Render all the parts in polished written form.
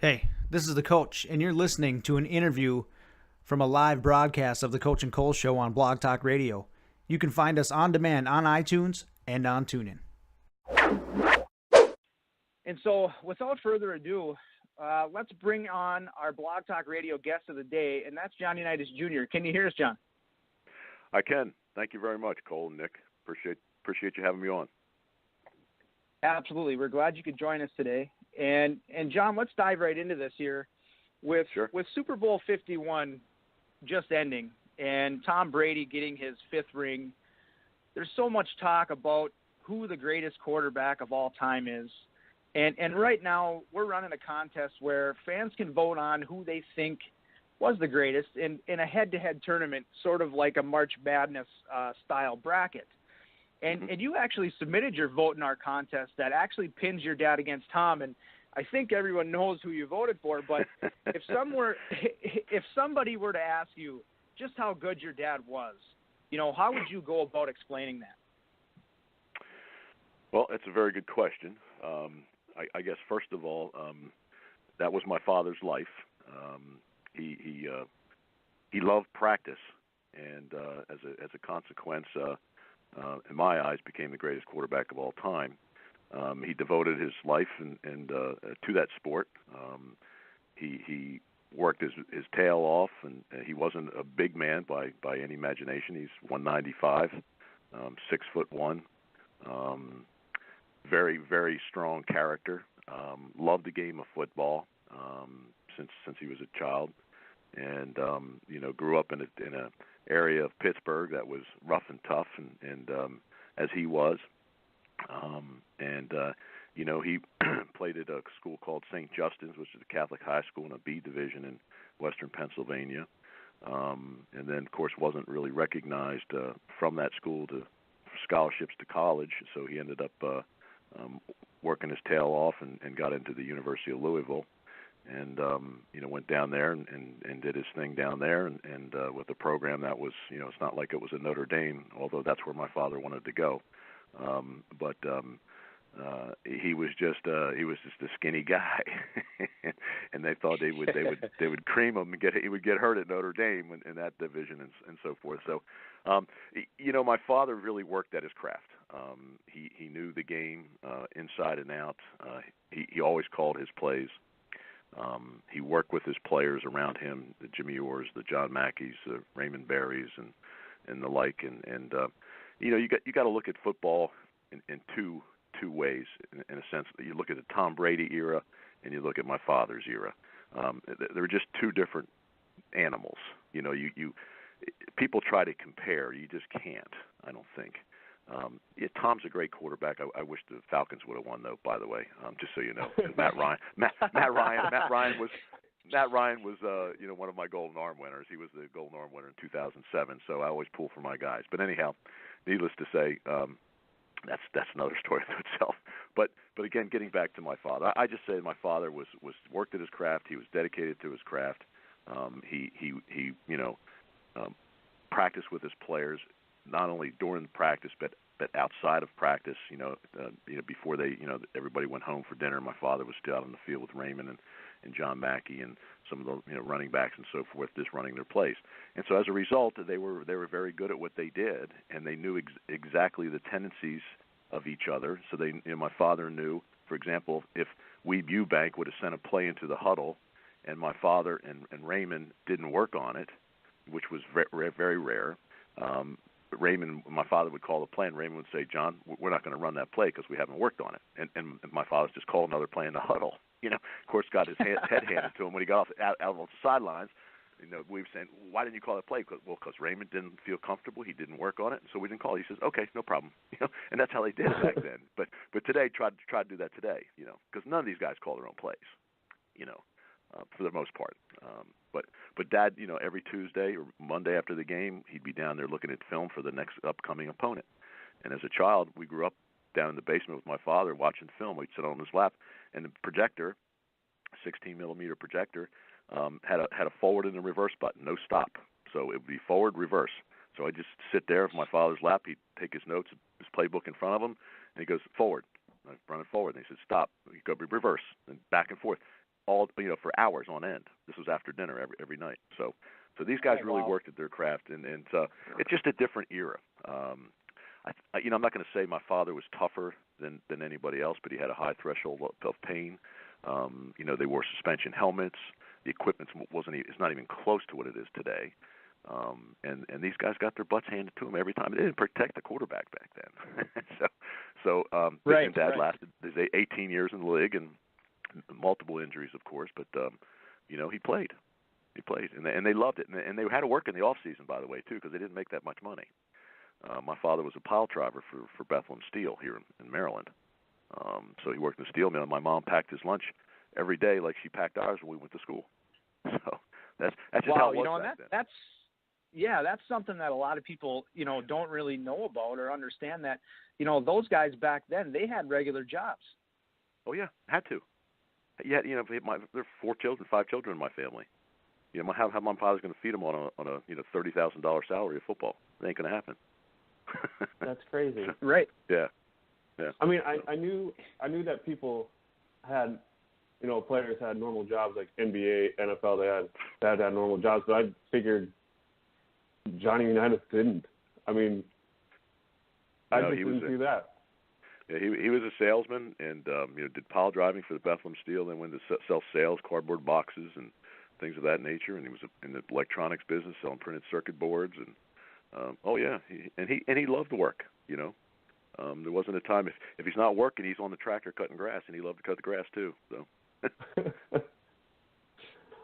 Hey, this is the coach, and you're listening to an interview from a live broadcast of the Coach and Cole Show on Blog Talk Radio. You can find us on demand on iTunes and on TuneIn. And so, without further ado, let's bring on our Blog Talk Radio guest of the day, and that's John Unitas Jr. Can you hear us, John? I can. Thank you very much, Cole and Nick. Appreciate you having me on. Absolutely. We're glad you could join us today. And John, let's dive right into this here. With Super Bowl 51 just ending and Tom Brady getting his fifth ring, there's so much talk about who the greatest quarterback of all time is. And right now we're running a contest where fans can vote on who they think was the greatest in a head-to-head tournament, sort of like a March Madness style bracket. And you actually submitted your vote in our contest that actually pins your dad against Tom, and I think everyone knows who you voted for. But if somebody were to ask you just how good your dad was, how would you go about explaining that? Well, it's a very good question. I guess first of all, that was my father's life. He loved practice, and as a consequence, in my eyes, became the greatest quarterback of all time. He devoted his life and to that sport. He worked his tail off, and he wasn't a big man by any imagination. He's 195, 6'1", very, very strong character. Loved the game of football since he was a child, and grew up in a area of Pittsburgh that was rough and tough, and as he was, he played at a school called St. Justin's, which is a Catholic high school in a B division in western Pennsylvania, and then of course wasn't really recognized from that school to scholarships to college, so he ended up working his tail off and got into the University of Louisville. And went down there and did his thing down there, and with a program that was, it's not like it was a Notre Dame, although that's where my father wanted to go. But he was just a skinny guy, and they thought they would cream him and he would get hurt at Notre Dame in that division and so forth. So, my father really worked at his craft. He knew the game inside and out. He always called his plays. He worked with his players around him, the Jimmy Orrs, the John Mackeys, the Raymond Berrys, and the like. And you got to look at football in two ways. In a sense, you look at the Tom Brady era, and you look at my father's era. They're just two different animals. People try to compare. You just can't. I don't think. Tom's a great quarterback. I wish the Falcons would have won, though. By the way, just so you know, Matt Ryan was one of my Golden Arm winners. He was the Golden Arm winner in 2007. So I always pull for my guys. But anyhow, needless to say, that's another story to itself. But again, getting back to my father, I just say my father was worked at his craft. He was dedicated to his craft. He practiced with his players, not only during practice but outside of practice. Before everybody went home for dinner, my father was still out on the field with Raymond and John Mackey and some of the running backs and so forth, just running their plays. And so as a result, they were very good at what they did, and they knew exactly the tendencies of each other. So my father knew, for example, if Weeb Eubank would have sent a play into the huddle, and my father and Raymond didn't work on it, which was very, very rare. My father would call the play, and Raymond would say, "John, we're not going to run that play because we haven't worked on it." And my father's just called another play in the huddle. Of course, got his head handed to him when he got out on the sidelines. We were saying, "Why didn't you call that play?" Because Raymond didn't feel comfortable. He didn't work on it, so we didn't call it. He says, "Okay, no problem." And that's how they did it back then. But today, try to do that today. Because none of these guys call their own plays. For the most part. But Dad, every Tuesday or Monday after the game, he'd be down there looking at film for the next upcoming opponent. And as a child, we grew up down in the basement with my father watching film. We'd sit on his lap, and the projector, 16-millimeter projector, had a forward and a reverse button, no stop. So it would be forward, reverse. So I'd just sit there with my father's lap. He'd take his notes, his playbook in front of him, and he goes, forward. I'd run it forward. And he said, stop. He'd go reverse, and back and forth. all for hours on end. This was after dinner every night. So these guys really worked at their craft, and it's just a different era. I'm not going to say my father was tougher than anybody else, but he had a high threshold of pain. They wore suspension helmets. The equipment it's not even close to what it is today. And these guys got their butts handed to them every time. They didn't protect the quarterback back then. Dad lasted 18 years in the league and multiple injuries, of course, but he played. He played, and they loved it. And they had to work in the off season, by the way, too, because they didn't make that much money. My father was a pile driver for Bethlehem Steel here in Maryland. So he worked in the steel mill. My mom packed his lunch every day like she packed ours when we went to school. So that's just how it was back then. That's something that a lot of people, don't really know about or understand that, those guys back then, they had regular jobs. Oh, yeah, had to. Yeah, there are 5 children in my family. How my father's going to feed them on a $30,000 salary of football? It ain't going to happen. That's crazy. Right. Yeah. I mean, I knew that people had, players had normal jobs like NBA, NFL. They had normal jobs, but I figured Johnny Unitas didn't. I mean, I just didn't see that. Yeah, he was a salesman and did pile driving for the Bethlehem Steel. Then went to sell sales, cardboard boxes, and things of that nature. And he was in the electronics business, selling printed circuit boards. And he loved to work. There wasn't a time if he's not working, he's on the tractor cutting grass, and he loved to cut the grass too. So.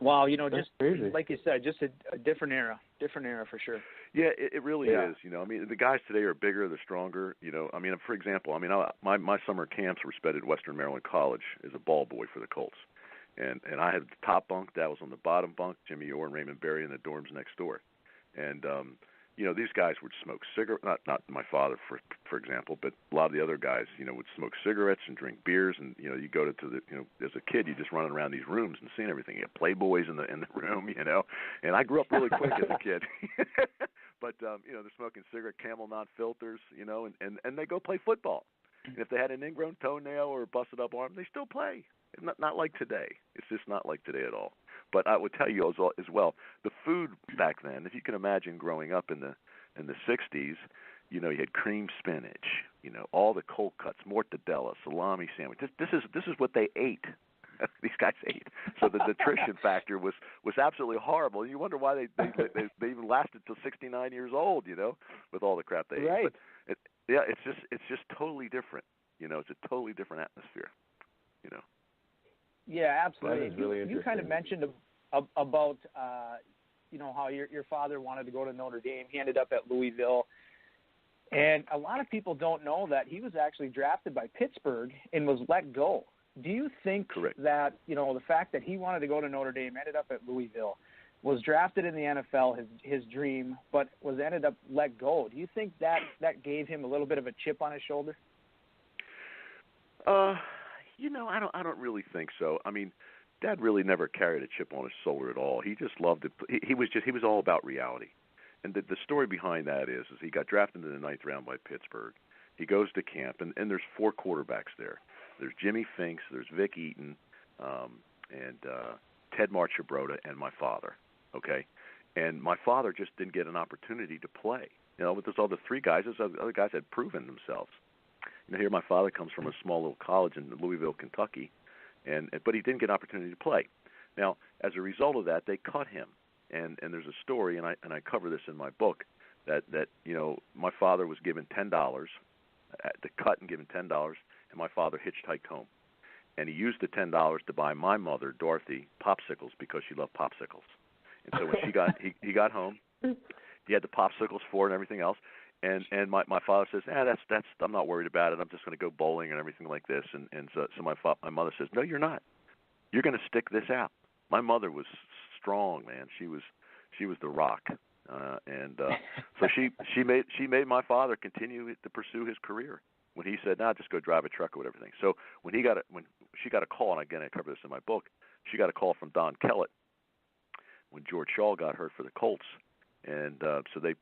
Wow, just crazy. Like you said, just a different era for sure. Yeah, it really is. I mean, the guys today are bigger, they're stronger. I mean, for example, my summer camps were spent at Western Maryland College as a ball boy for the Colts, and I had the top bunk. Dad was on the bottom bunk. Jimmy Orr and Raymond Berry in the dorms next door, and these guys would smoke cigarettes. Not my father, for example, but a lot of the other guys, would smoke cigarettes and drink beers. And you go to the as a kid, you just running around these rooms and seeing everything. You have Playboys in the room, And I grew up really quick as a kid. But they're smoking cigarette Camel non-filters, and they go play football. And if they had an ingrown toenail or a busted up arm, they still play. Not like today. It's just not like today at all. But I would tell you as well, the food back then, if you can imagine growing up in the 60s, you had cream spinach, all the cold cuts, mortadella, salami sandwich. This is what they ate. These guys ate. So the nutrition factor was absolutely horrible. And you wonder why they even lasted till 69 years old, with all the crap they ate. But it's just totally different. It's a totally different atmosphere. Yeah, absolutely. That is really interesting. You kind of mentioned about how your father wanted to go to Notre Dame. He ended up at Louisville. And a lot of people don't know that he was actually drafted by Pittsburgh and was let go. Do you think that, the fact that he wanted to go to Notre Dame, ended up at Louisville, was drafted in the NFL, his dream, but ended up let go? Do you think that gave him a little bit of a chip on his shoulder? I don't really think so. I mean, Dad really never carried a chip on his shoulder at all. He just loved it. He was all about reality. And the story behind that is he got drafted in the 9th round by Pittsburgh. He goes to camp, and there's 4 quarterbacks there. There's Jimmy Finks, there's Vic Eaton, and Ted Marchibroda, and my father. Okay, and my father just didn't get an opportunity to play. With those other 3 guys, those other guys had proven themselves. Here my father comes from a small little college in Louisville, Kentucky, but he didn't get an opportunity to play. Now, as a result of that, they cut him, and there's a story, and I cover this in my book, that my father was given $10, to cut and given $10, and my father hitchhiked home, and he used the $10 to buy my mother, Dorothy, popsicles because she loved popsicles, and so when he got home, he had the popsicles for her and everything else. And my father says, that's I'm not worried about it. I'm just going to go bowling and everything like this. And so my mother says, no, you're not. You're going to stick this out. My mother was strong, man. She was the rock. So she made my father continue to pursue his career. When he said, just go drive a truck or whatever. So when she got a call, and again I cover this in my book, she got a call from Don Kellett when George Shaw got hurt for the Colts, and so they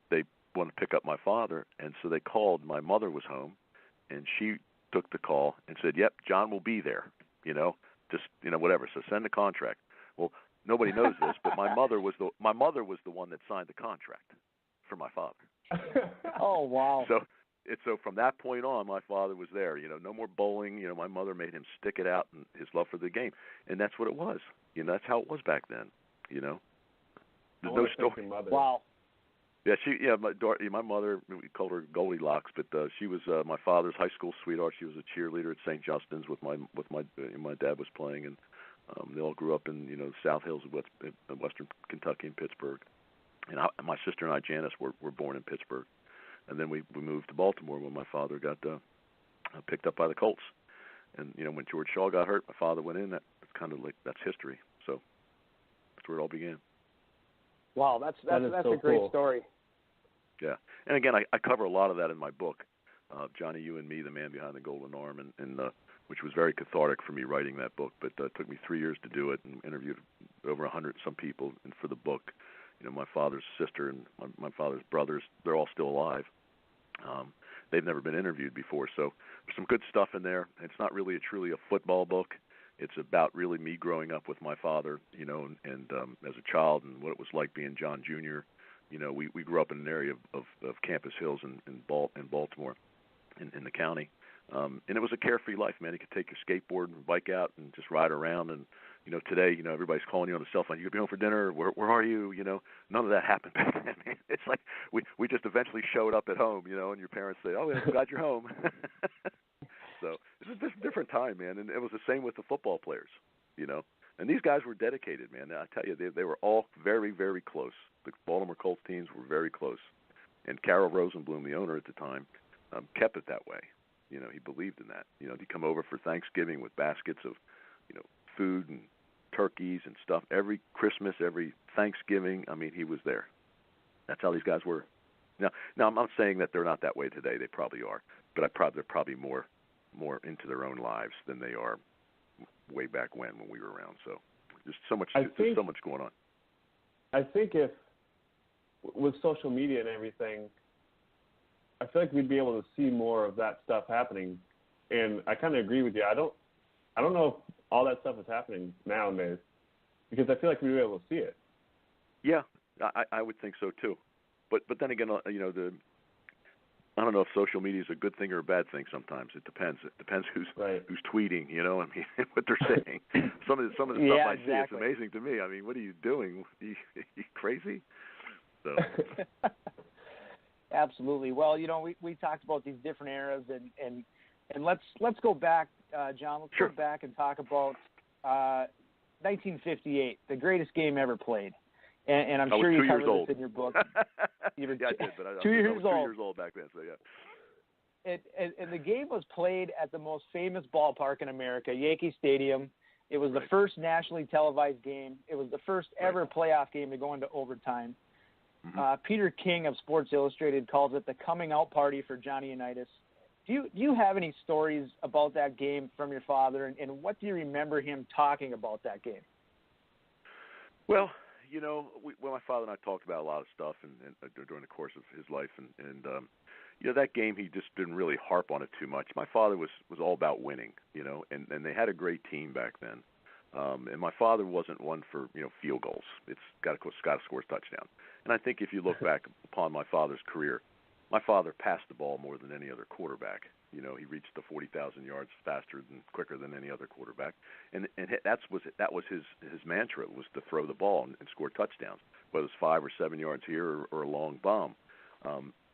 wanted to pick up my father, and so they called. My mother was home, and she took the call and said, "Yep, John will be there." just whatever. So send the contract. Well, nobody knows this, but my mother was the one that signed the contract for my father. Oh, wow. So from that point on, my father was there. No more bowling. My mother made him stick it out, and his love for the game, and that's what it was. That's how it was back then. There's no story. Wow. Yeah, my mother, we called her Goldilocks, but she was my father's high school sweetheart. She was a cheerleader at St. Justin's with my dad was playing, and they all grew up in the South Hills of Western Kentucky and Pittsburgh. And my sister and I, Janice, were born in Pittsburgh, and then we moved to Baltimore when my father got picked up by the Colts. And when George Shaw got hurt, my father went in. That's kind of that's history. So that's where it all began. Wow, that's so a great cool. story. Yeah, and again, I cover a lot of that in my book, Johnny, You and Me, The Man Behind the Golden Arm, and which was very cathartic for me writing that book. But it took me 3 years to do it, and interviewed over 100 some people. And for the book, my father's sister and my father's brothers, they're all still alive. They've never been interviewed before, so there's some good stuff in there. It's not really truly a football book. It's about really me growing up with my father, and as a child, and what it was like being John Jr. We grew up in an area of Campus Hills in Baltimore, in the county, and it was a carefree life, man. You could take your skateboard and bike out and just ride around. And today, everybody's calling you on the cell phone. You could be home for dinner. Where are you? None of that happened back then, man. It's like we just eventually showed up at home, and your parents say, "Oh, I'm glad you're home." So it's just a different time, man. And it was the same with the football players, And these guys were dedicated, man. I tell you, they were all very, very close. The Baltimore Colts teams were very close. And Carol Rosenblum, the owner at the time, kept it that way. He believed in that. He'd come over for Thanksgiving with baskets of, food and turkeys and stuff. Every Christmas, every Thanksgiving, he was there. That's how these guys were. Now I'm not saying that they're not that way today. They probably are. But they're probably more into their own lives than they are way back when we were around. So there's so much going on. I think if with social media and everything, I feel like we'd be able to see more of that stuff happening. And I kind of agree with you. I don't know if all that stuff is happening nowadays, because I feel like we'd be able to see it. Yeah, I would think so too. But then again, I don't know if social media is a good thing or a bad thing. Sometimes it depends. It depends who's tweeting. What they're saying. Some of the stuff I see, it's amazing to me. What are you doing? You crazy? So. Absolutely. Well, we talked about these different eras, and let's go back, John. Let's go back and talk about 1958, the greatest game ever played. And I'm sure you covered this in your book. Yeah, I did, but I was 2 years old. 2 years old back then, so yeah. And the game was played at the most famous ballpark in America, Yankee Stadium. It was the first nationally televised game. It was the first ever playoff game to go into overtime. Mm-hmm. Peter King of Sports Illustrated calls it the coming out party for Johnny Unitas. Do you have any stories about that game from your father, and what do you remember him talking about that game? Well, my father and I talked about a lot of stuff and during the course of his life, and that game, he just didn't really harp on it too much. My father was all about winning, and they had a great team back then. And my father wasn't one for field goals. It's got to score a touchdown. And I think if you look back upon my father's career, my father passed the ball more than any other quarterback. He reached the 40,000 yards quicker than any other quarterback, and that was his mantra, was to throw the ball and score touchdowns, whether it's 5 or 7 yards here or a long bomb.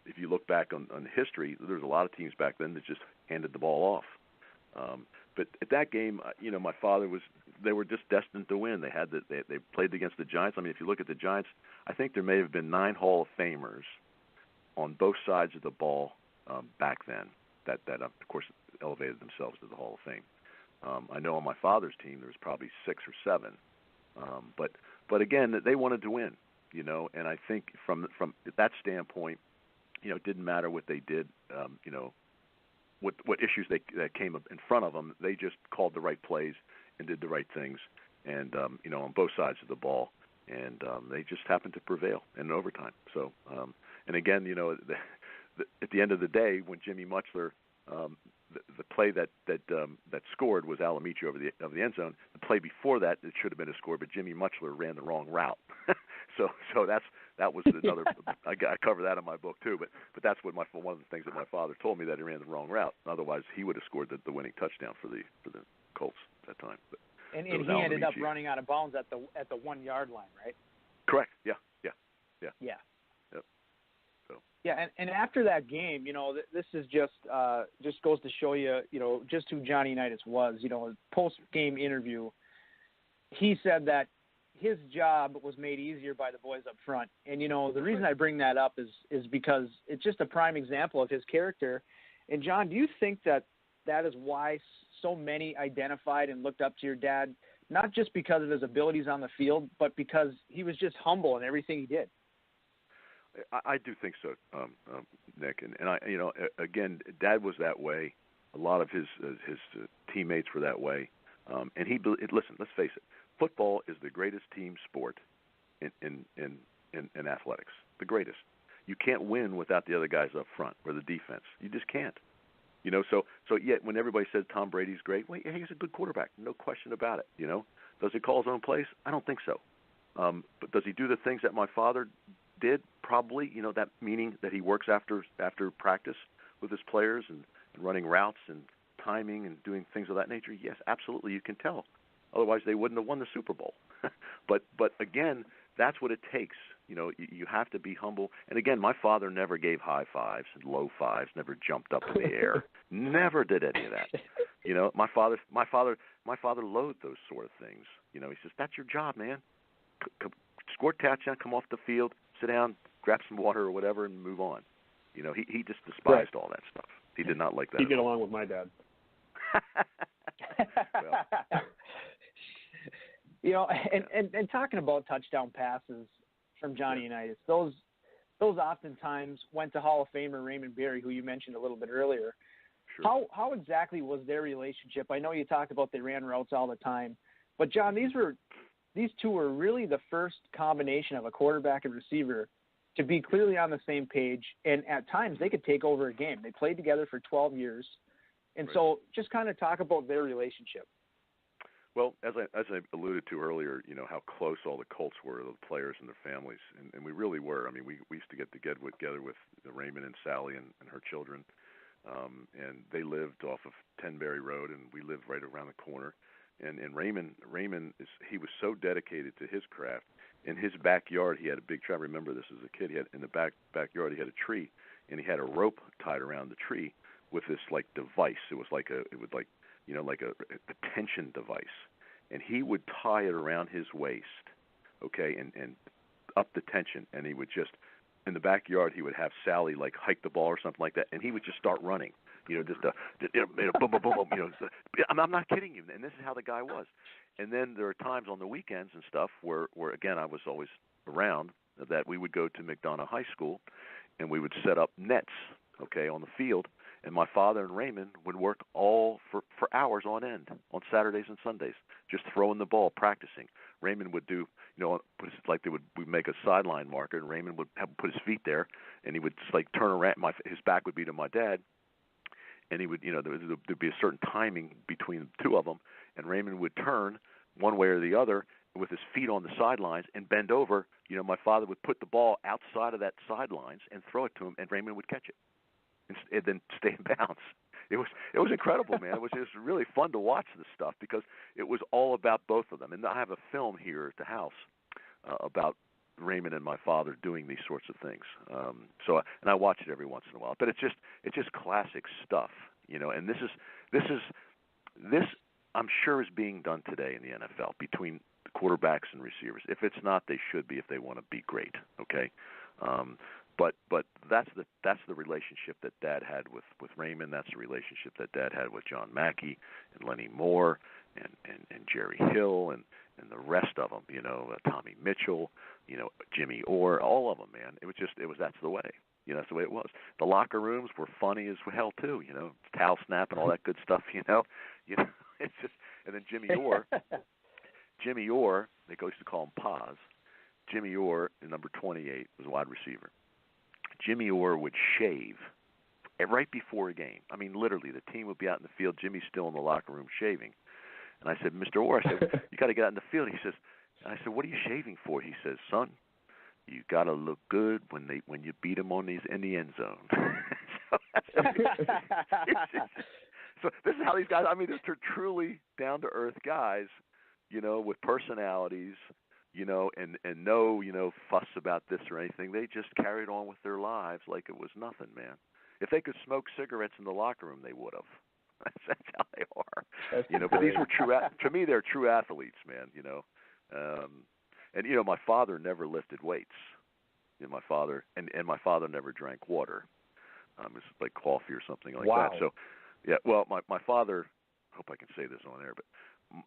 If you look back on history, there's a lot of teams back then that just handed the ball off. But at that game, my father they were just destined to win. They played against the Giants. If you look at the Giants, I think there may have been 9 Hall of Famers on both sides of the ball back then. That of course elevated themselves to the Hall of Fame. I know on my father's team there was probably 6 or 7, but again they wanted to win, and I think from that standpoint, it didn't matter what they did, what issues that came up in front of them. They just called the right plays and did the right things, and on both sides of the ball, and they just happened to prevail in overtime. So, and again, at the end of the day, when Jimmy Mutchler, the play that scored was Alamichi over the end zone. The play before that, it should have been a score, but Jimmy Muchler ran the wrong route. so that was another. I cover that in my book too. But that's what one of the things that my father told me, that he ran the wrong route. Otherwise, he would have scored the winning touchdown for the Colts at that time. But and he ended up running out of bounds at the 1 yard line, right? Correct. Yeah. Yeah, and after that game, this is just goes to show you, just who John Unitas was. Post-game interview, he said that his job was made easier by the boys up front. And, the reason I bring that up is because it's just a prime example of his character. And, John, do you think that is why so many identified and looked up to your dad, not just because of his abilities on the field, but because he was just humble in everything he did? I do think so, Nick, and I, again, Dad was that way. A lot of his teammates were that way, and listen. Let's face it. Football is the greatest team sport in athletics. The greatest. You can't win without the other guys up front or the defense. You just can't. So yet when everybody says Tom Brady's great, well, he's a good quarterback, no question about it. Does he call his own plays? I don't think so. But does he do the things that my father did? Probably, that meaning that he works after practice with his players and running routes and timing and doing things of that nature. Yes, absolutely, you can tell. Otherwise, they wouldn't have won the Super Bowl. But again, that's what it takes. You have to be humble. And again, my father never gave high fives and low fives. Never jumped up in the air. Never did any of that. My father loathed those sort of things. He says, "That's your job, man. Score touchdown, come off the field, sit down, grab some water or whatever, and move on." He just despised all that stuff. He did not like that. He'd get along with my dad. And talking about touchdown passes from Johnny Unitas, those oftentimes went to Hall of Famer Raymond Berry, who you mentioned a little bit earlier. Sure. How exactly was their relationship? I know you talked about they ran routes all the time, but John, these two were really the first combination of a quarterback and receiver to be clearly on the same page, and at times they could take over a game. They played together for 12 years, and right. So just kind of talk about their relationship. Well, as I alluded to earlier, how close all the Colts were, the players and their families, and we really were. I mean, we used to get together with Raymond and Sally and her children, and they lived off of Tenbury Road, and we lived right around the corner. And Raymond he was so dedicated to his craft. In his backyard, he had a big tree. I remember this as a kid. He had in the backyard, he had a tree, and he had a rope tied around the tree with this device. It was like a tension device, and he would tie it around his waist, okay, and up the tension, and he would just in the backyard he would have Sally hike the ball or something like that, and he would just start running. Boom, boom, boom, boom. I'm not kidding you, and this is how the guy was. And then there are times on the weekends and stuff where again, I was always around, that we would go to McDonough High School, and we would set up nets, okay, on the field, and my father and Raymond would work all for hours on end on Saturdays and Sundays, just throwing the ball, practicing. Raymond would do, we'd make a sideline marker, and Raymond would put his feet there, and he would just turn around. His back would be to my dad. And he would, there'd be a certain timing between the two of them, and Raymond would turn one way or the other with his feet on the sidelines and bend over. My father would put the ball outside of that sidelines and throw it to him, and Raymond would catch it and then stay in bounds. It was incredible, man. It was really fun to watch this stuff because it was all about both of them. And I have a film here at the house about Raymond and my father doing these sorts of things. And I watch it every once in a while. But it's just classic stuff, And this I'm sure is being done today in the NFL between quarterbacks and receivers. If it's not, they should be if they want to be great. Okay. But that's the relationship that Dad had with Raymond. That's the relationship that Dad had with John Mackey and Lenny Moore and Jerry Hill and the rest of them. Tommy Mitchell, Jimmy Orr, all of them, man. That's the way. That's the way it was. The locker rooms were funny as hell too. Towel snap and all that good stuff. It's just. And then Jimmy Orr, they used to call him Paz. Jimmy Orr, number 28, was a wide receiver. Jimmy Orr would shave right before a game. I mean, literally, the team would be out in the field. Jimmy's still in the locker room shaving. And I said, Mr. Orr, I said, you got to get out in the field. He says, and I said, what are you shaving for? He says, son, you got to look good when you beat them in the end zone. So this is how these guys, I mean, they're truly down-to-earth guys, with personalities, and no, fuss about this or anything. They just carried on with their lives like it was nothing, man. If they could smoke cigarettes in the locker room, they would have. That's how they are. But these were to me, they're true athletes, man, and my father never lifted weights. My father and my father never drank water. It's like coffee or something like that. So, yeah. Well, my father. I hope I can say this on air, but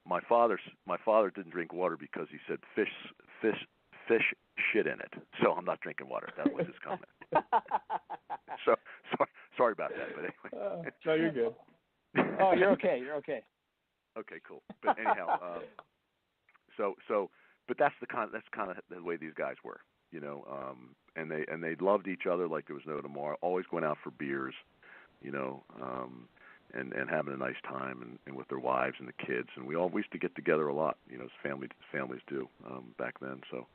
my father didn't drink water because he said fish shit in it. So I'm not drinking water. That was his comment. so sorry about that. But anyway. No, you're good. Oh, you're okay. You're okay. Okay, cool. But anyhow, but that's kind of the way these guys were, and they loved each other like there was no tomorrow. Always going out for beers, and having a nice time and with their wives and the kids. And we used to get together a lot, as families do back then. So,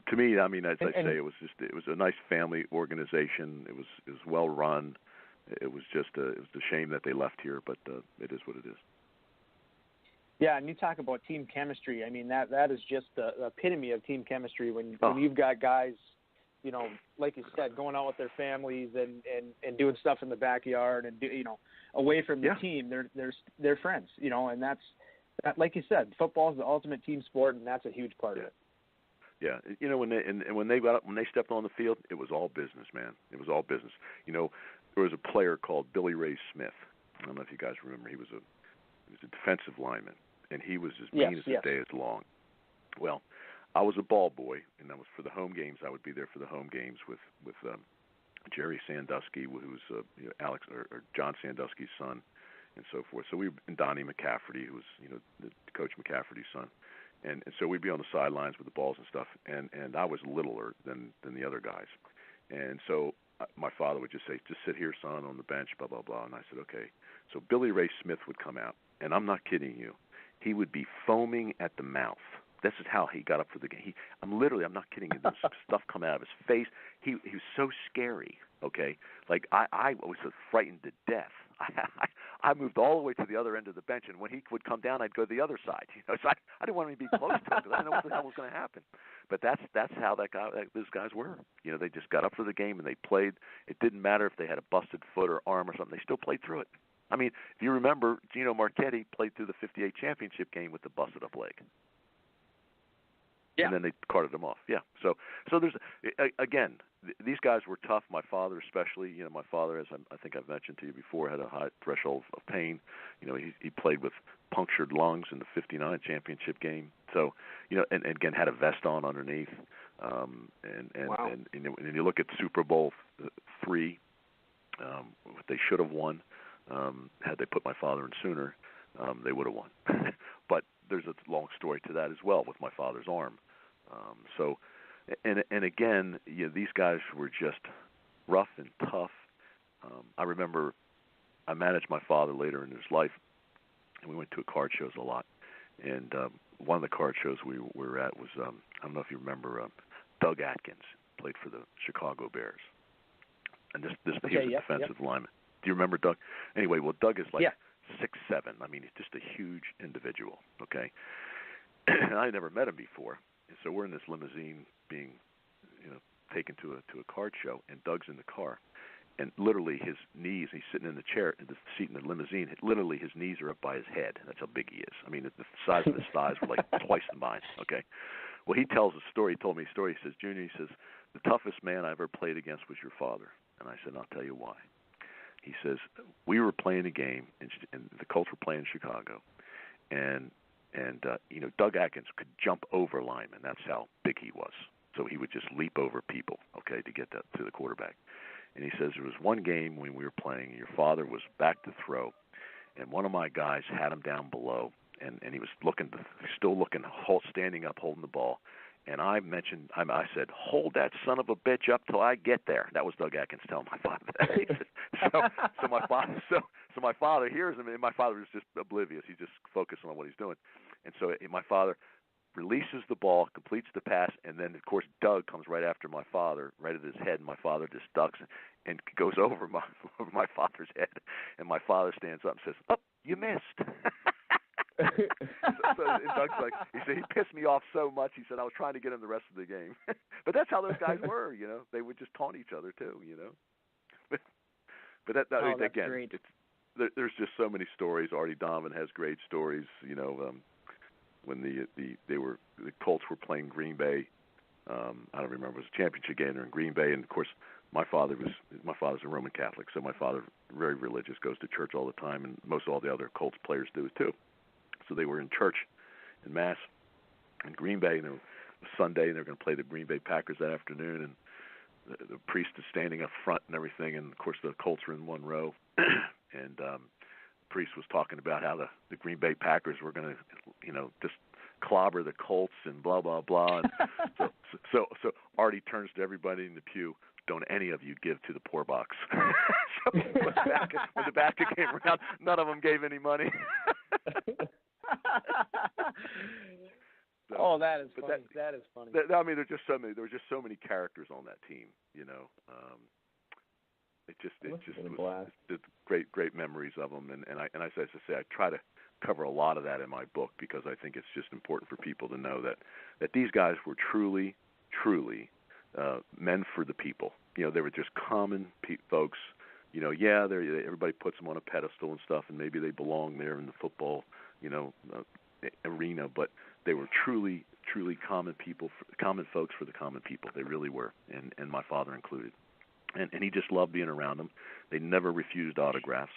to me, I mean, as I say, it was a nice family organization. It was well run. It was a shame that they left here, but it is what it is. Yeah, and you talk about team chemistry. I mean, that is just the epitome of team chemistry when you've got guys, like you said, going out with their families and doing stuff in the backyard and away from the team. They're friends, and that's like you said, football is the ultimate team sport, and that's a huge part of it. Yeah, when they stepped on the field, it was all business, man. It was all business. There was a player called Billy Ray Smith. I don't know if you guys remember. He was a defensive lineman, and he was as mean as the day is long. Well, I was a ball boy, and that was for the home games. I would be there for the home games with Jerry Sandusky, who's Alex or John Sandusky's son, and so forth. So and Donnie McCafferty, who was the Coach McCafferty's son, and so we'd be on the sidelines with the balls and stuff. And I was littler than the other guys, and so my father would just say, "Just sit here, son, on the bench," blah blah blah. And I said, "Okay." So Billy Ray Smith would come out, and I'm not kidding you. He would be foaming at the mouth. This is how he got up for the game. I'm not kidding you. There's stuff coming out of his face. He was so scary. Okay, like I was frightened to death. I moved all the way to the other end of the bench, and when he would come down, I'd go to the other side. So I didn't want to be close to him because I didn't know what the hell was going to happen. But that's how those guys were. They just got up for the game and they played. It didn't matter if they had a busted foot or arm or something. They still played through it. I mean, if you remember, Gino Marchetti played through the '58 championship game with the busted up leg. Yeah. And then they carted him off. Yeah. So there's again, these guys were tough. My father especially. My father, as I think I've mentioned to you before, had a high threshold of pain. He played with punctured lungs in the '59 championship game. So and again had a vest on underneath. Wow. And you look at Super Bowl III, they should have won. Had they put my father in sooner, they would have won. But there's a long story to that as well with my father's arm. And again, these guys were just rough and tough. I remember I managed my father later in his life, and we went to card shows a lot. And one of the card shows we were at was, I don't know if you remember, Doug Atkins played for the Chicago Bears. And he was a defensive lineman. Do you remember Doug? Anyway, well, Doug is like 6'7". I mean, he's just a huge individual, okay? And I never met him before. And so we're in this limousine being, taken to a card show, and Doug's in the car. And literally his knees, he's sitting in the chair, in the seat in the limousine, literally his knees are up by his head. That's how big he is. I mean, the size of his thighs were like twice the mine, okay? Well, he tells a story. He told me a story. He says, Junior, he says, the toughest man I ever played against was your father. And I said, I'll tell you why. He says, we were playing a game, and the Colts were playing in Chicago, and Doug Atkins could jump over linemen. That's how big he was. So he would just leap over people, okay, to get to the quarterback. And he says there was one game when we were playing, and your father was back to throw, and one of my guys had him down below, and he was standing up, holding the ball, And I said, hold that son of a bitch up till I get there. That was Doug Atkins telling my father that. So my father hears him, and my father is just oblivious. He's just focusing on what he's doing. And so my father releases the ball, completes the pass, and then, of course, Doug comes right after my father, right at his head, and my father just ducks and goes over my father's head. And my father stands up and says, "Oh, you missed." so Doug's like, he said, he pissed me off so much. He said, I was trying to get him the rest of the game. But that's how those guys were, you know. They would just taunt each other too, you know. But that again, great. There's just so many stories. Artie Donovan has great stories, you know. When the Colts were playing Green Bay, I don't remember, it was a championship game. They're in Green Bay, and of course my father's a Roman Catholic, so my father, very religious, goes to church all the time, and most all the other Colts players do too. So they were in church in Mass in Green Bay, and it was Sunday, and they're going to play the Green Bay Packers that afternoon, and the priest is standing up front and everything, and of course the Colts are in one row, and the priest was talking about how the Green Bay Packers were going to, you know, just clobber the Colts and blah, blah, blah. And so Artie turns to everybody in the pew, don't any of you give to the poor box. So when the basket came around, none of them gave any money. So, that is funny. That is funny. I mean, there were just so many characters on that team. You know, it just was great memories of them. And as I say, I try to cover a lot of that in my book because I think it's just important for people to know that these guys were truly men for the people. You know, they were just common folks. You know, yeah, everybody puts them on a pedestal and stuff, and maybe they belong there in the football, you know, arena, but they were truly common people, common folks for the common people. They really were, and my father included. And he just loved being around them. They never refused autographs.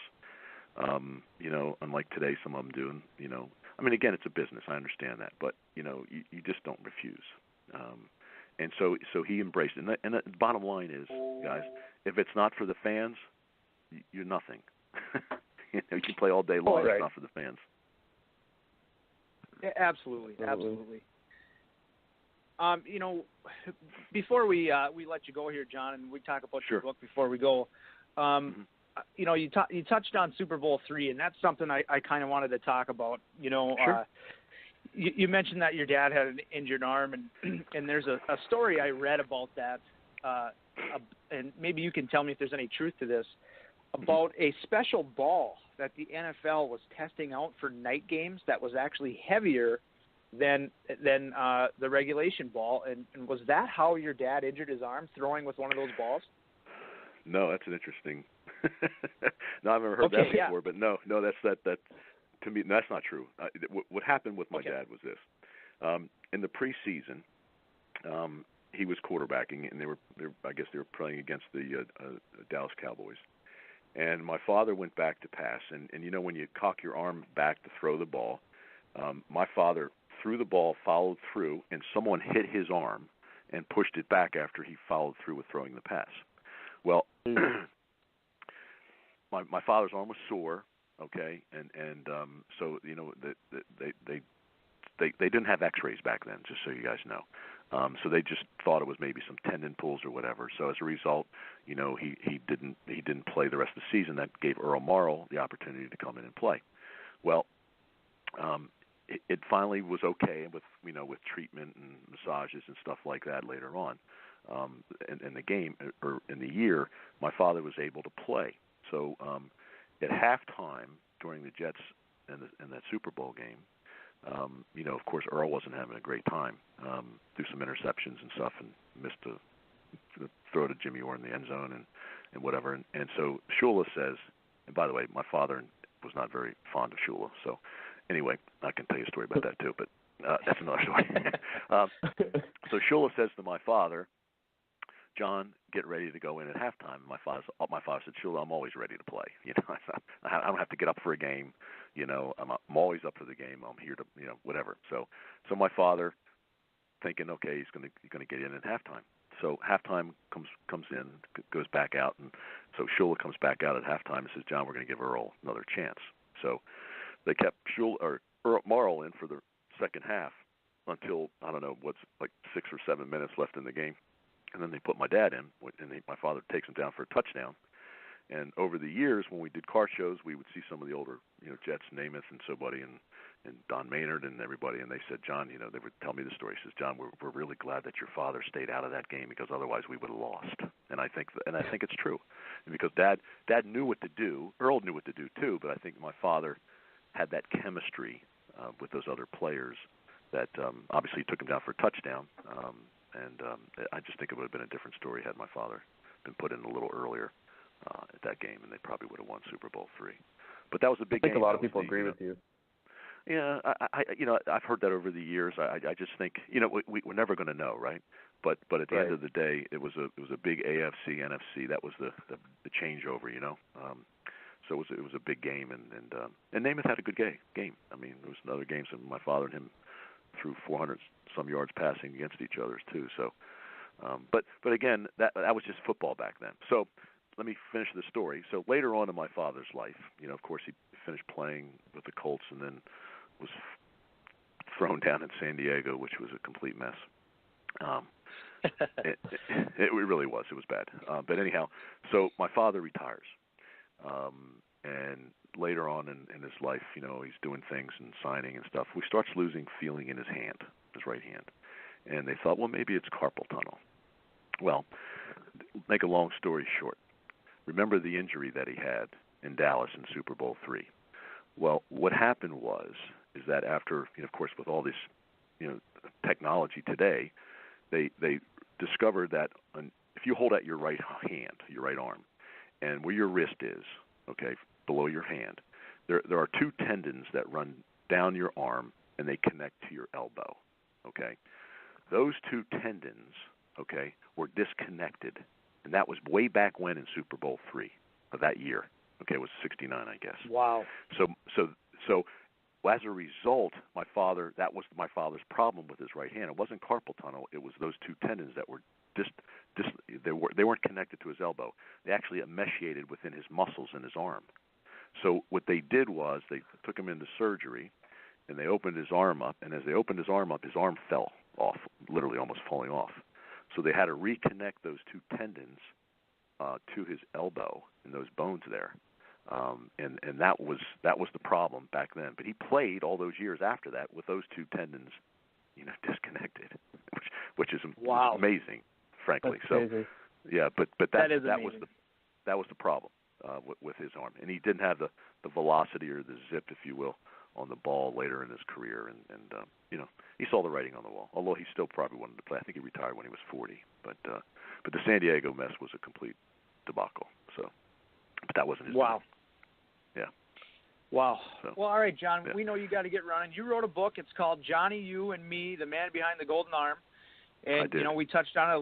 You know, unlike today, some of them do. And, you know, I mean, again, it's a business. I understand that, but you know, you just don't refuse. And so he embraced it. And the bottom line is, guys, if it's not for the fans, you're nothing. You know, you can play all day long. Right. It's not for the fans. Yeah, absolutely. You know, before we let you go here, John, and we talk about your book before we go, you know, you touched on Super Bowl III, and that's something I kind of wanted to talk about. You know, you mentioned that your dad had an injured arm, and there's a story I read about that, and maybe you can tell me if there's any truth to this, about a special ball that the NFL was testing out for night games that was actually heavier than the regulation ball. And was that how your dad injured his arm, throwing with one of those balls? No, that's an interesting. No, I've never heard that before. But no, that to me, that's not true. What happened with my dad was this: in the preseason, he was quarterbacking, and I guess they were playing against the Dallas Cowboys. And my father went back to pass, and you know when you cock your arm back to throw the ball, my father threw the ball, followed through, and someone hit his arm and pushed it back after he followed through with throwing the pass. Well, my father's arm was sore, okay, and so you know they didn't have X-rays back then, just so you guys know. So they just thought it was maybe some tendon pulls or whatever. So as a result, you know, he didn't play the rest of the season. That gave Earl Morrall the opportunity to come in and play. Well, it finally was okay with treatment and massages and stuff like that later on. In the game or in the year, my father was able to play. So at halftime during the Jets and that Super Bowl game, you know, of course, Earl wasn't having a great time. Threw some interceptions and stuff, and missed a throw to Jimmy Orr in the end zone and whatever. And so Shula says, and by the way, my father was not very fond of Shula. So anyway, I can tell you a story about that too, but that's another story. So Shula says to my father, John, get ready to go in at halftime. My father said, Shula, I'm always ready to play. You know, I don't have to get up for a game. You know, I'm always up for the game. I'm here to, you know, whatever. So my father, thinking, okay, he's going to get in at halftime. So halftime comes in, goes back out, and so Shula comes back out at halftime and says, John, we're going to give Earl another chance. So they kept Earl Morrall in for the second half. until, I don't know, what's like 6 or 7 minutes left in the game. And then they put my dad in, and my father takes him down for a touchdown. And over the years, when we did car shows, we would see some of the older, Jets, Namath and somebody, and Don Maynard and everybody, and they said, John, they would tell me the story. He says, John, we're really glad that your father stayed out of that game because otherwise we would have lost. And I think it's true, because Dad knew what to do. Earl knew what to do too, but I think my father had that chemistry with those other players that obviously took him down for a touchdown. I just think it would have been a different story had my father been put in a little earlier at that game, and they probably would have won Super Bowl III. But that was a big game. I think a lot of people agree with you. Yeah, I've heard that over the years. I just think, we're never going to know, right? But at the end of the day, it was a big AFC NFC. That was the changeover, So it was a big game, and Namath had a good game. I mean, there was other games that my father and him threw 400 some yards passing against each other too. So, but again, that was just football back then. So let me finish the story. So later on in my father's life, of course, he finished playing with the Colts and then was thrown down in San Diego, which was a complete mess. It really was. It was bad. But anyhow, so my father retires. And later on in his life, he's doing things and signing and stuff. He starts losing feeling in his hand, his right hand. And they thought, well, maybe it's carpal tunnel. Well, make a long story short, remember the injury that he had in Dallas in Super Bowl III. Well, what happened is that after, of course, with all this, technology today, they discovered that if you hold out your right hand, your right arm, and where your wrist is, okay, below your hand, there are two tendons that run down your arm and they connect to your elbow, okay? Those two tendons, okay, were disconnected, and that was way back when in Super Bowl III of that year. Okay, it was 69, I guess. Wow. So as a result, that was my father's problem with his right hand. It wasn't carpal tunnel. It was those two tendons that were they weren't connected to his elbow. They actually emaciated within his muscles in his arm. So what they did was they took him into surgery, and they opened his arm up. And as they opened his arm up, his arm fell off, literally almost falling off. So they had to reconnect those two tendons to his elbow and those bones there. And that was the problem back then. But he played all those years after that with those two tendons, disconnected, which is amazing, frankly. That's so crazy. yeah, but that was the problem with his arm, and he didn't have the velocity or the zip, if you will, on the ball later in his career, and he saw the writing on the wall. Although he still probably wanted to play. I think he retired when he was 40. But the San Diego mess was a complete debacle. So, but that wasn't his doing. Yeah. Wow. So, well, all right, John, yeah. we know you got to get running. You wrote a book. It's called Johnny, You and Me, The Man Behind the Golden Arm. And, I did. we touched on it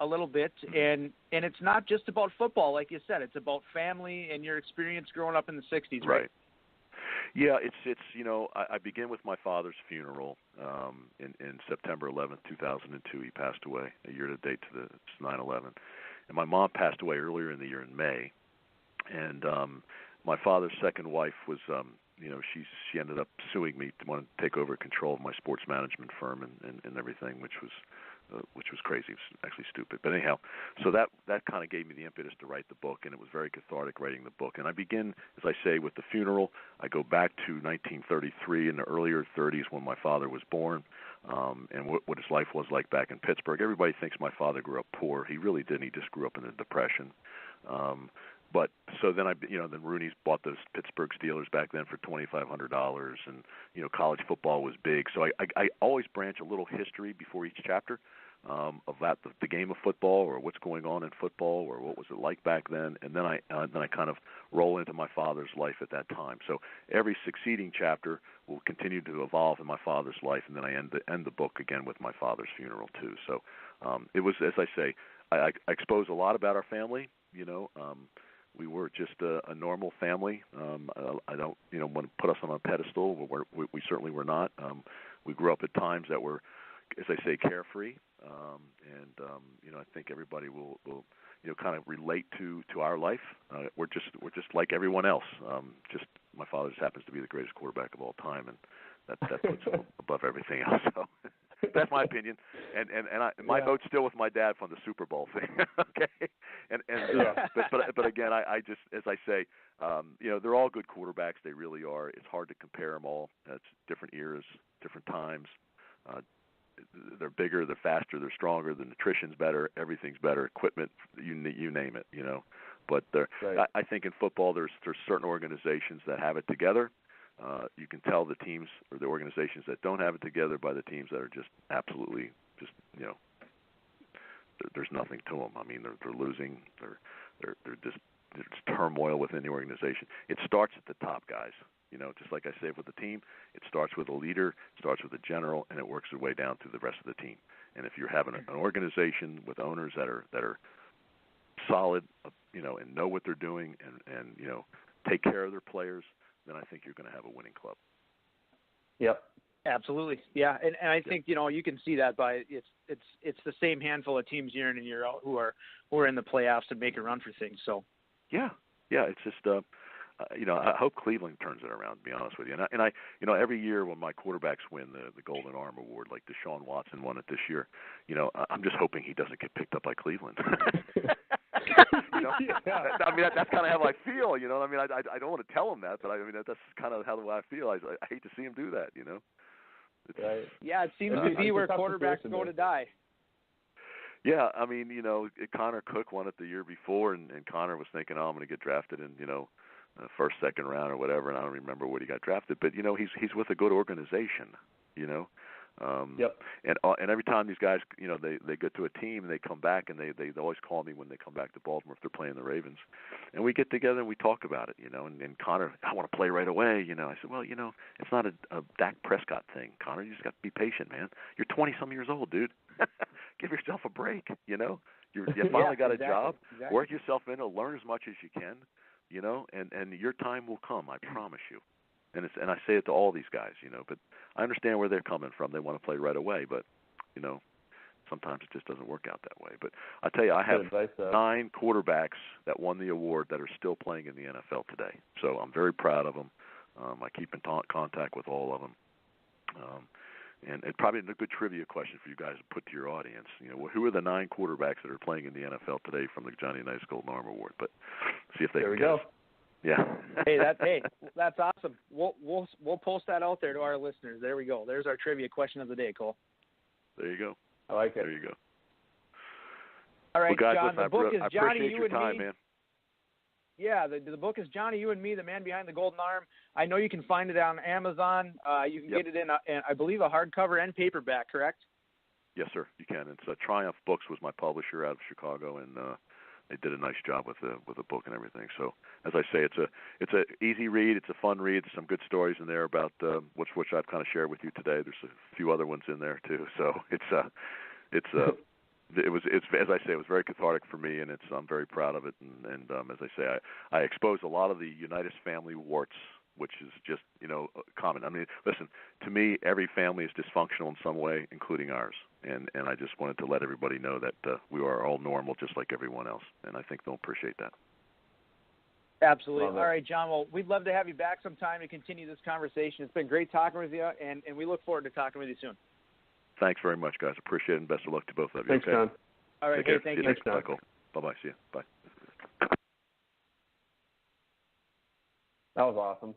a little bit. And it's not just about football, like you said. It's about family and your experience growing up in the 60s, right? Yeah, it's I begin with my father's funeral in September 11th, 2002. He passed away a year to date to the 9/11. And my mom passed away earlier in the year in May. And my father's second wife was, she ended up suing me to want to take over control of my sports management firm and everything, which was crazy. It was actually stupid. But anyhow, so that kind of gave me the impetus to write the book, and it was very cathartic writing the book. And I begin, as I say, with the funeral. I go back to 1933 in the earlier 30s when my father was born, and what his life was like back in Pittsburgh. Everybody thinks my father grew up poor. He really didn't. He just grew up in the Depression. But so then then Rooney's bought those Pittsburgh Steelers back then for $2,500, and college football was big. So I always branch a little history before each chapter of the game of football, or what's going on in football, or what was it like back then, and then I kind of roll into my father's life at that time. So every succeeding chapter will continue to evolve in my father's life, and then I end the book again with my father's funeral too. So it was, as I say, I expose a lot about our family. We were just a normal family. I don't, want to put us on a pedestal. We certainly were not. We grew up at times that were, as I say, carefree, and I think everybody will kind of relate to our life. We're just like everyone else. Just my father just happens to be the greatest quarterback of all time, and that puts him above everything else. So. That's my opinion, and my vote's still with my dad from the Super Bowl thing. Okay, but again, I just, as I say, they're all good quarterbacks. They really are. It's hard to compare them all. It's different eras, different times. They're bigger, they're faster, they're stronger. The nutrition's better, everything's better. Equipment, you name it. But right. I think in football, there's certain organizations that have it together. You can tell the teams or the organizations that don't have it together by the teams that are just absolutely there's nothing to them. I mean, they're losing. There's turmoil within the organization. It starts at the top, guys. Just like I say with the team, it starts with a leader, starts with a general, and it works its way down through the rest of the team. And if you're having an organization with owners that are solid, and know what they're doing, and take care of their players, then I think you're going to have a winning club. Yep. Absolutely. Yeah. And I think, you can see that by it's the same handful of teams year in and year out who are in the playoffs and make a run for things. So yeah. It's just, I hope Cleveland turns it around, to be honest with you. And I every year when my quarterbacks win the Golden Arm Award, like Deshaun Watson won it this year, I'm just hoping he doesn't get picked up by Cleveland. I mean, that's kind of how I feel. I mean, I don't want to tell him that, but I mean, that's kind of how I feel. I hate to see him do that. Right. Yeah, it seems to be where quarterbacks go to die. Yeah, I mean, Connor Cook won it the year before, and Connor was thinking, I'm going to get drafted in, first, second round or whatever, and I don't remember what he got drafted. But he's with a good organization. Yep. And every time these guys, they get to a team and they come back, and they always call me when they come back to Baltimore if they're playing the Ravens, and we get together and we talk about it. And Connor, I want to play right away. I said, well, it's not a Dak Prescott thing, Connor. You just got to be patient, man. You're 20-some years old, dude. Give yourself a break. You finally got a job. Exactly. Work yourself in, learn as much as you can. And your time will come. I promise you. And I say it to all these guys, but I understand where they're coming from. They want to play right away, but sometimes it just doesn't work out that way. But I tell you, I have 9 quarterbacks that won the award that are still playing in the NFL today. So I'm very proud of them. I keep in contact with all of them. And it probably a good trivia question for you guys to put to your audience. Who are the 9 quarterbacks that are playing in the NFL today from the John Unitas Golden Arm Award? But see if they there can we go. guess. Yeah. That's awesome. We'll post that out there to our listeners. There we go. There's our trivia question of the day, Cole. There you go. I like it. There you go. All right, well, guys, John. listen, The book is I Johnny, appreciate You your and time, Me. man. Yeah, the book is Johnny, You and Me, The Man Behind the Golden Arm. I know you can find it on Amazon. You can get it in, I believe, a hardcover and paperback, correct? Yes, sir. You can. It's Triumph Books was my publisher out of Chicago, and they did a nice job with the book and everything. So, as I say, it's a easy read. It's a fun read. There's some good stories in there about which I've kind of shared with you today. There's a few other ones in there too. So it's as I say, it was very cathartic for me, and I'm very proud of it. And as I say, I expose a lot of the Unitas family warts, which is just common. I mean, listen, to me, every family is dysfunctional in some way, including ours. And I just wanted to let everybody know that we are all normal, just like everyone else. And I think they'll appreciate that. Absolutely. All right, John. Well, we'd love to have you back sometime to continue this conversation. It's been great talking with you, and we look forward to talking with you soon. Thanks very much, guys. Appreciate it, and best of luck to both of you. Thanks, okay? John. All right, Take care. thank See you. Next time. Bye-bye. See you. Bye. That was awesome.